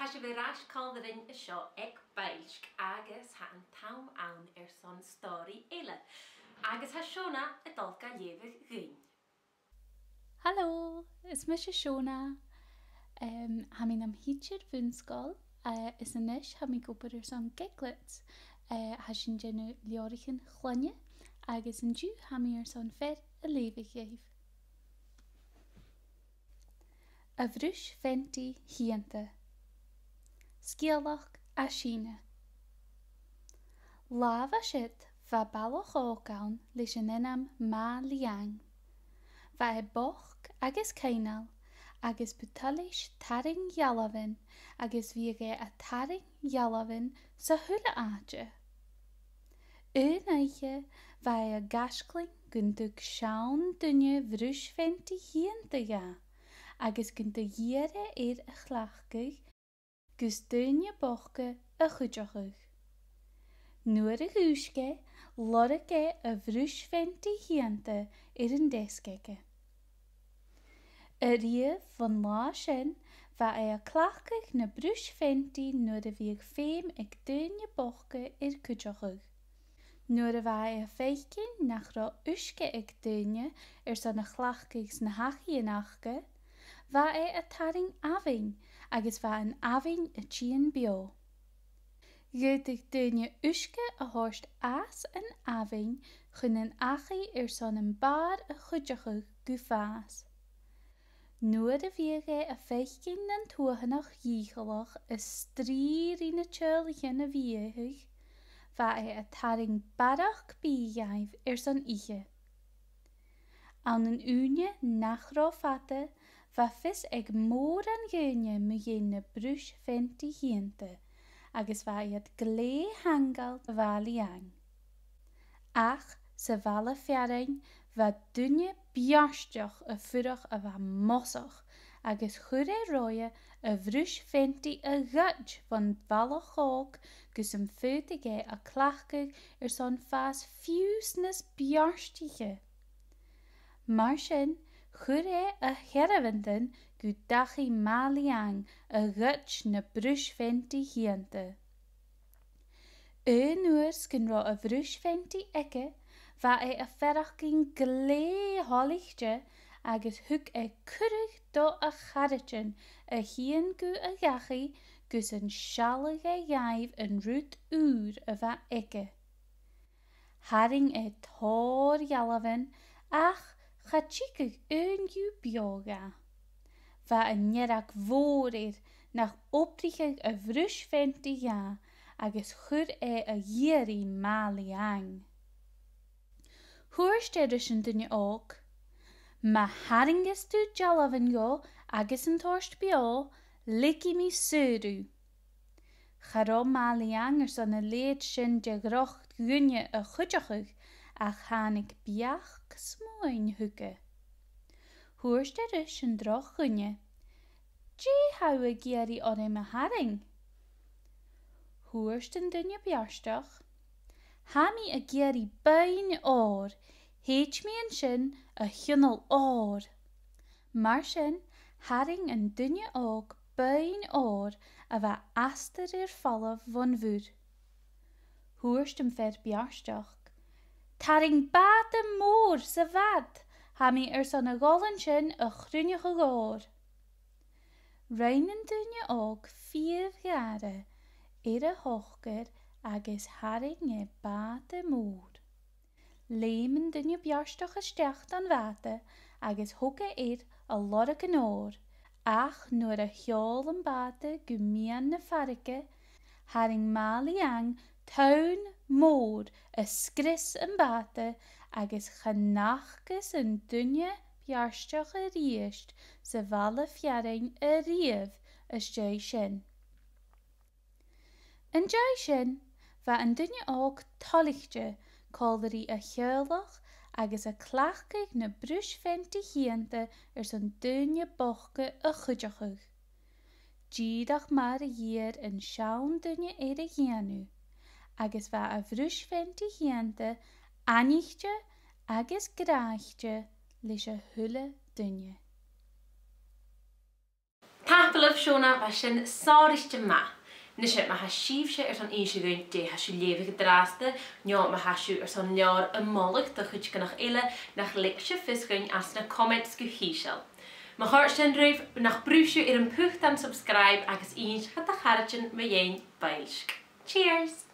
has bhí ras caldarin is seo ag bailsc agus ha an tam ann son stóri eile. Agus ha Siona a dulca lévig gyn. Hallo, is me Siona. Ha mi am hitcher vunscal is an ish ha mi goper son giglets. Ha sin genu liorichen chlanje agus an dju ha mi son fer a lévig geef. A vrúis fenti hianta. Scialach a síne. Lava sit va ballach ógáin leis an inam má liang. Va e boch agus ceinal agus butalis taring jalavin agus viege a taring jalavin sa hula aatje. Eiche va e gaskling gunduk sjaun dunje vrúis fenti hianta ga. Agus gynta giere a chlachgig, gus dunje bochke a chudjachig. Nuair a gúske, lorike a vrúis fenti hianta an deskeke. A rief van lá sin, va a clachgig na brúis fenti nuair a vieg féim ag dunje bochke chudjachig. Nuair a va a feikin nach ra uske ag dunje san a chlachgigs na hachi nachke, va a taring aving, agus va an aving a tjían bio. Geutig dunje uske a horst as an aving chun an achi son an bar a chudjachig gufaas. Nuair a viege a feichkin an tuachanach jigelach a strír in a tjulchen a viegig, va a taring barach bijaif son ihe. An an unje nachro fatte, va vis ag mór an gynne me na brúis fenti hianta, agus va het glé hangal va liang. Ach, sa valle fiaring, va dunje bjarstjoch a furach a va mossach, agus chure roie a vrúis fenti a gutj van valle chok, gus een futige a klachkig son faas fiúsnes bjarstige. Mar sin, chure a herrewinden gu dachi maliang a gutj na brúis fenti hianta. Nuair gyn ro a vrúis fenti ikke, va a ferachgin glé holichtje agus hug kurig do a charretjen a hien gu a gachi gus een shallige jaif een roet uur a va ikke. Haring thor jalavin, ach, Chachikig ju bioga. Va een njerak voorer nach oprichig a vrúis fenti ja, agus chur a jieri maliang. Hoorste dussen dunje ook. Ma haringes tu jalavin jo, agus een torst bio, likki mi suru. Charo maliang son a leed sin de grocht gunje a chudjachig, ach han ik biach smoin hukke. Hoorste dus een droch gunje. Gee hou ik gieri orre me haring. Hoorsten dunje biarstach. Hami a gieri buin oor. Heech me en sin a hunnel oor. Mar sin haring en dunje ook buin oor a va aster falle van vuur. Hoorsten ver biarstach. Taring bate moor se vad, ha mi son a gollen sin a grunje gegoor. Reinen dunje ook 4 jaren, a hochker agus haring bate moor. Lemen dunje bjarstoch gestecht aan water, agus hokke a lorke noor. Ach, noor a hjolen bate gumian ne varke, haring maliang tuin moor, a skris en bate, agus genachkes en dunje bjarstoch a riest, se valle fjaring a riev, a sin. Een sin, va een dunje ook tollichtje, kolderie a hjulach, agus a klachkig na brúis fenti hiante, son dunje bochke a chudjachig. Gidach maar a jier en sjaun dunje a hianu. Agus va a vrúis fenti hiante, anichtje agus grachtje, leis a hulle dunje. Tapel of Siona was sin sáiriste ma. Nis ma ha síomse son éise goin dé ha siú lévige draaste, njá ma ha siú son jaar mollig de chud gannach eile nach leikse fisgoin as na comments go hísel. Ma gaat sin ruif nach brúsju een pucht aan subscribe agus eens het de garretjen me Beilsk. Cheers!